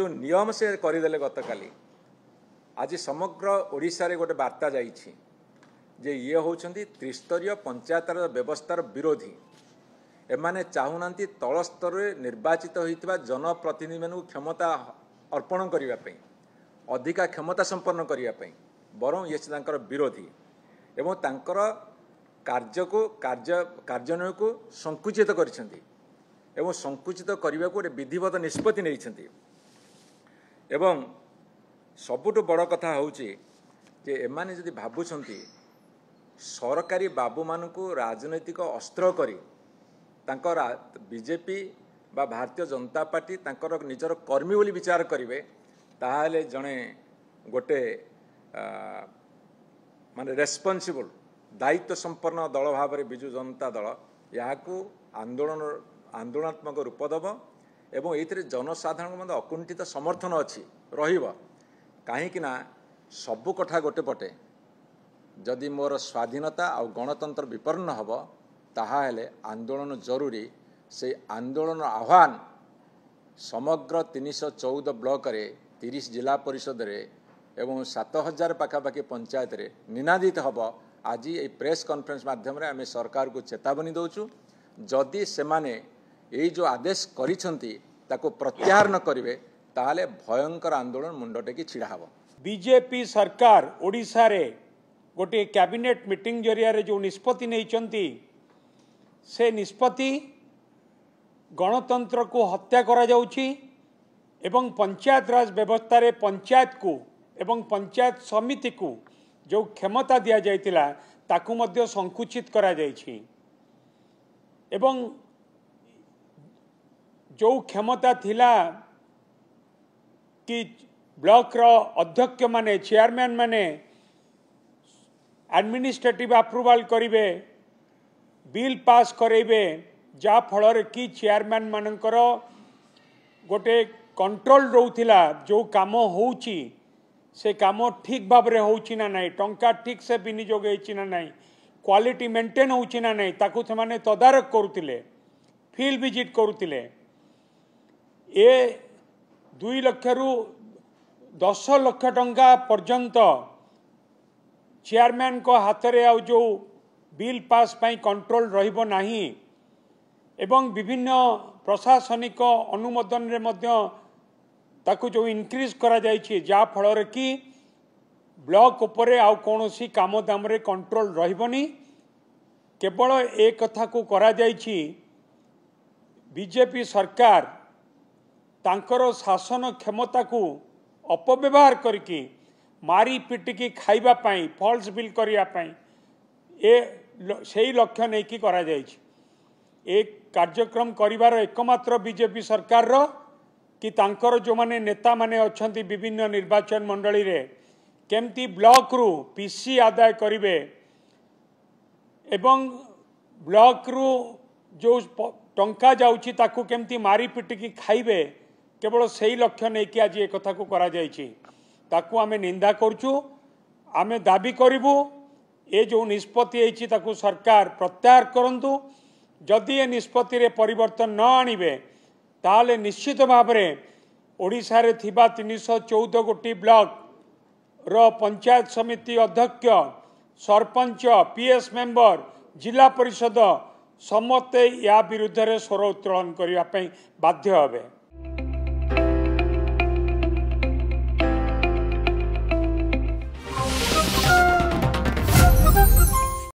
जो नियम से करदे गतकाली आज समग्र ओडिशा रे गोटे वार्ता जाइछि जे ये होउछंती त्रिस्तरीय पंचायतर व्यवस्थार विरोधी एमाने चाहूनांती तल स्तर निर्वाचित होइतिबा जनप्रतिनिधि मानू क्षमता अर्पण करिवा पई अधिका क्षमता संपन्न करिवा पई बरं ये तांकर विरोधी एवं तांकर कार्यान्वयन को संकुचित करिसेंती एवं संकुचित करने को विधिवत निष्पत्ति नहीं एवं सबुठु बड़ कथा होउची जे एमाने जदि भाबुछंती सरकारी बाबू मानकु राजनैतिक अस्त्र करी तांकर बीजेपी बा भारतीय जनता पार्टी तांकर निजर कर्मी बोली विचार करिवे ताहाले जणे गोटे माने रेस्पॉन्सिबल दायित्व संपन्न दल भाव में विजु जनता दल याकू आंदोलनात्मक रूप दब एवं ये जनसाधारण मध्य अकुंठित समर्थन अच्छी कहीं सबु कथा गोटे पटे जदि मोर स्वाधीनता और गणतंत्र विपन्न हम ताहाले आंदोलन जरूरी से आंदोलन आह्वान समग्र 314 ब्लॉक रे 30 जिला परिषद रे एवं 7000 पाखापाखि पंचायत रे निनादित हम आज ये प्रेस कॉन्फ्रेंस माध्यम रे आमे सरकार को चेतावनी दौचु जदि सेमाने ये जो आदेश करिसंती ताको प्रत्याहार न करिवे ताहाले भयंकर आंदोलन मुंडटे की छिड़ा हबो। बीजेपी सरकार ओडिशा रे गोटे कैबिनेट मीटिंग जरिया रे जो निष्पत्ति नैचंती से निष्पत्ति गणतंत्र को हत्या करा जाउची एवं पंचायत राज व्यवस्था रे पंचायत को एवं पंचायत समिति को जो क्षमता दिया जाइतिला ताकू मध्य संकुचित करा जाइछि एवं जो क्षमता थिला कि ब्लॉक रो अध्यक्ष माने चेयरमैन माने एडमिनिस्ट्रेटिव अप्रूवल करिवे बिल पास करेबे जा फल कि चेयरमैन मानकर गोटे कंट्रोल रोथिला जो काम होउची से काम ठीक भाव रे होउची ना नहीं टंका ठीक से विनियोग होइची ना नहीं क्वालिटी मेंटेन होउची ना नहीं ताकू से माने तदारक करुतिले फील्ड विजिट करुतिले ए 2 लाख रु 10 लाख टंका पर्यंत चेयरमैन को हाथ रे आ जो बिल पास पाई कंट्रोल रहिबो नाही एवं विभिन्न प्रशासनिक अनुमोदन रे मध्य ताकू जो इनक्रीज करा जाइछि जा फल कि ब्लॉक उपरे आ कोनोसी काम दाम रे कंट्रोल रहिबोनी केवल ए कथा को करा जाइछि बीजेपी सरकार तांकर शासन क्षमता को अपव्यवहार करके मारी पिटिकी खाइबा पाई फॉल्स बिल करिया पाई ए सही लक्ष्य नहीं कि करा जाइछि एक कार्यक्रम करिवार एकमात्र बीजेपी सरकार रो कि तांकर जो माने नेता माने अछंती विभिन्न निर्वाचन मंडली रे केमती ब्लॉक रु पीसी आदाय करिवे एवं ब्लॉक रु जो टंका जाउची ताकू केमती मारी पिटिकी खाइबे केवल सही लक्ष्य नहीं कि आज एक कथा को करा जाइछि ताकू आमे निंदा करछु आमे दाबी करिवु ए जो निष्पत्ति होइछि ताकू सरकार प्रत्याहार करंतु जदि ए निष्पत्ति रे परिवर्तन न आनिबे ताले निश्चित भाव में ओडिशा रे थिबा 314 गोटी ब्लॉक रो पंचायत समिति अध्यक्ष सरपंच पीएस मेंबर जिला परिषद समस्ते या विरुद्ध रे स्वर उत्तोलन करिया पई बाध्य हेबे।